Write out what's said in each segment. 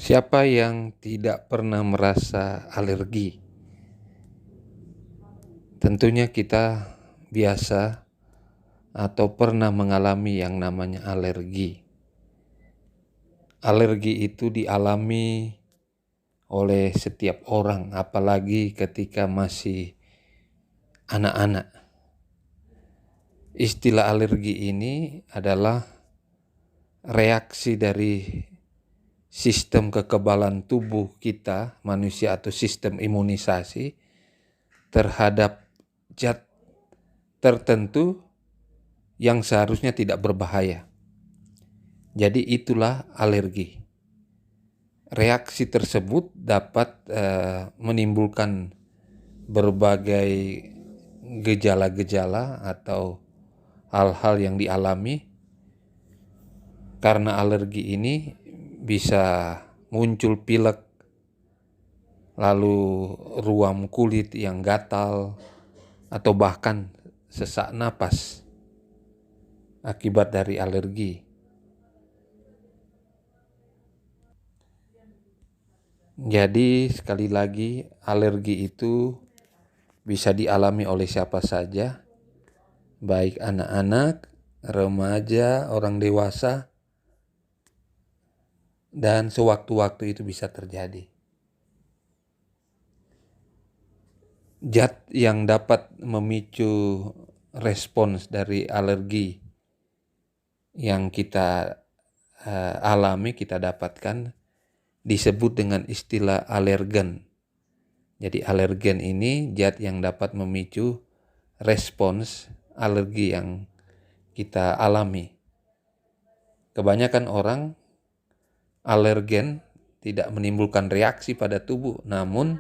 Siapa yang tidak pernah merasa alergi? Tentunya kita biasa atau pernah mengalami yang namanya alergi. Alergi itu dialami oleh setiap orang, apalagi ketika masih anak-anak. Istilah alergi ini adalah reaksi dari sistem kekebalan tubuh kita, manusia, atau sistem imunisasi terhadap zat tertentu yang seharusnya tidak berbahaya. Jadi itulah alergi. Reaksi tersebut dapat menimbulkan berbagai gejala-gejala atau hal-hal yang dialami. Karena alergi ini bisa muncul pilek, lalu ruam kulit yang gatal, atau bahkan sesak napas akibat dari alergi. Jadi sekali lagi, alergi itu bisa dialami oleh siapa saja, baik anak-anak, remaja, orang dewasa, dan sewaktu-waktu itu bisa terjadi. Zat yang dapat memicu respons dari alergi yang kita alami, kita dapatkan, disebut dengan istilah alergen. Jadi alergen ini zat yang dapat memicu respons alergi yang kita alami. Kebanyakan orang alergen tidak menimbulkan reaksi pada tubuh, namun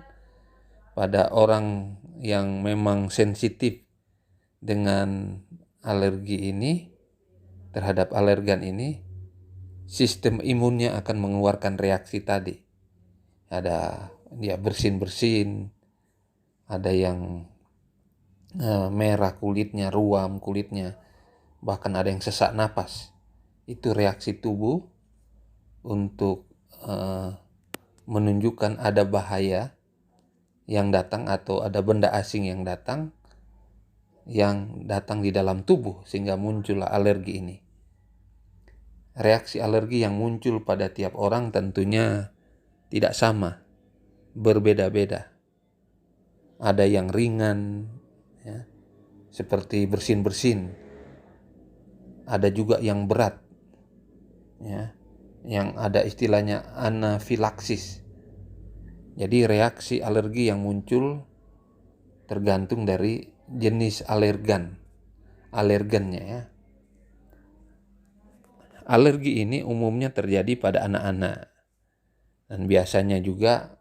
pada orang yang memang sensitif dengan alergi ini, terhadap alergen ini, sistem imunnya akan mengeluarkan reaksi tadi. Ada dia bersin-bersin, ada yang merah kulitnya, ruam kulitnya, bahkan ada yang sesak napas. Itu reaksi tubuh untuk menunjukkan ada bahaya yang datang atau ada benda asing yang datang di dalam tubuh, sehingga muncullah alergi ini. Reaksi alergi yang muncul pada tiap orang tentunya tidak sama, berbeda-beda. Ada yang ringan, ya, seperti bersin-bersin. Ada juga yang berat, ya, yang ada istilahnya anafilaksis. Jadi reaksi alergi yang muncul tergantung dari jenis alergennya, ya. Alergi ini umumnya terjadi pada anak-anak, dan biasanya juga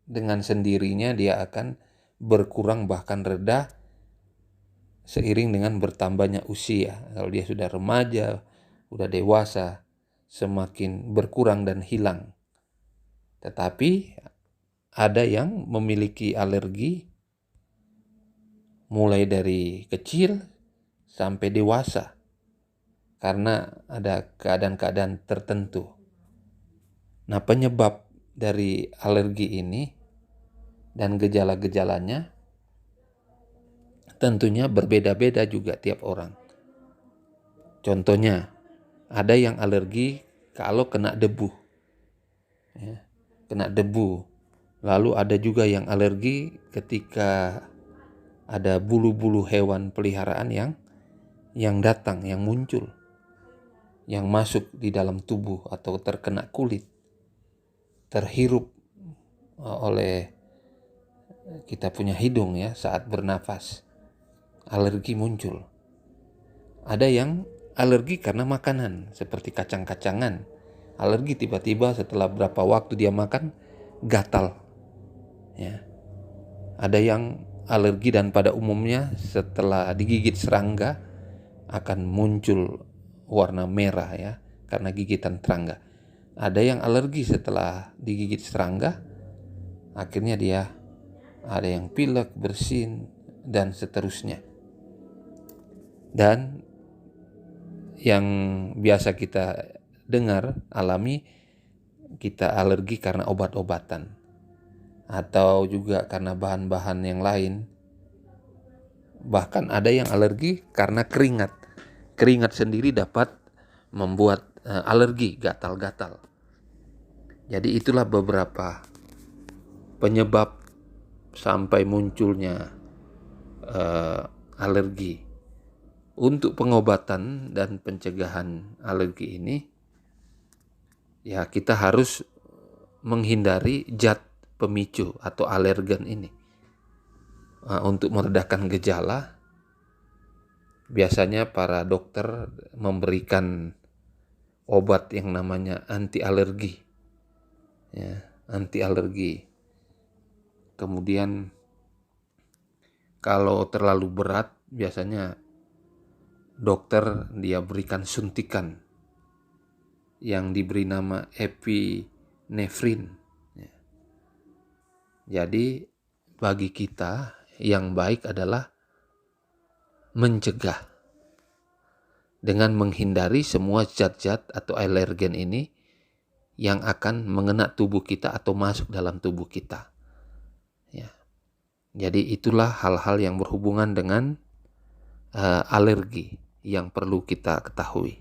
dengan sendirinya dia akan berkurang bahkan reda seiring dengan bertambahnya usia. Kalau dia sudah remaja, sudah dewasa, semakin berkurang dan hilang. Tetapi ada yang memiliki alergi mulai dari kecil sampai dewasa karena ada keadaan-keadaan tertentu. Nah, penyebab dari alergi ini dan gejala-gejalanya tentunya berbeda-beda juga tiap orang. Contohnya, ada yang alergi kalau kena debu, ya, kena debu. Lalu ada juga yang alergi ketika ada bulu-bulu hewan peliharaan yang datang, yang muncul, yang masuk di dalam tubuh atau terkena kulit, terhirup oleh kita punya hidung, ya, saat bernafas. Alergi muncul. Ada yang alergi karena makanan, seperti kacang-kacangan. Alergi tiba-tiba setelah berapa waktu dia makan gatal, ya. Ada yang alergi dan pada umumnya setelah digigit serangga akan muncul warna merah, ya, karena gigitan serangga. Ada yang alergi setelah digigit serangga, akhirnya dia ada yang pilek, bersin, dan seterusnya. Dan yang biasa kita dengar, alami, kita alergi karena obat-obatan atau juga karena bahan-bahan yang lain. Bahkan ada yang alergi karena keringat. Keringat sendiri dapat membuat alergi, gatal-gatal. Jadi itulah beberapa penyebab sampai munculnya alergi. Untuk pengobatan dan pencegahan alergi ini, ya kita harus menghindari zat pemicu atau alergen ini. Untuk meredakan gejala, biasanya para dokter memberikan obat yang namanya anti alergi, ya, anti alergi. Kemudian kalau terlalu berat, biasanya dokter dia berikan suntikan yang diberi nama epinefrin. Jadi bagi kita yang baik adalah mencegah dengan menghindari semua zat-zat atau alergen ini yang akan mengena tubuh kita atau masuk dalam tubuh kita. Ya. Jadi itulah hal-hal yang berhubungan dengan alergi yang perlu kita ketahui.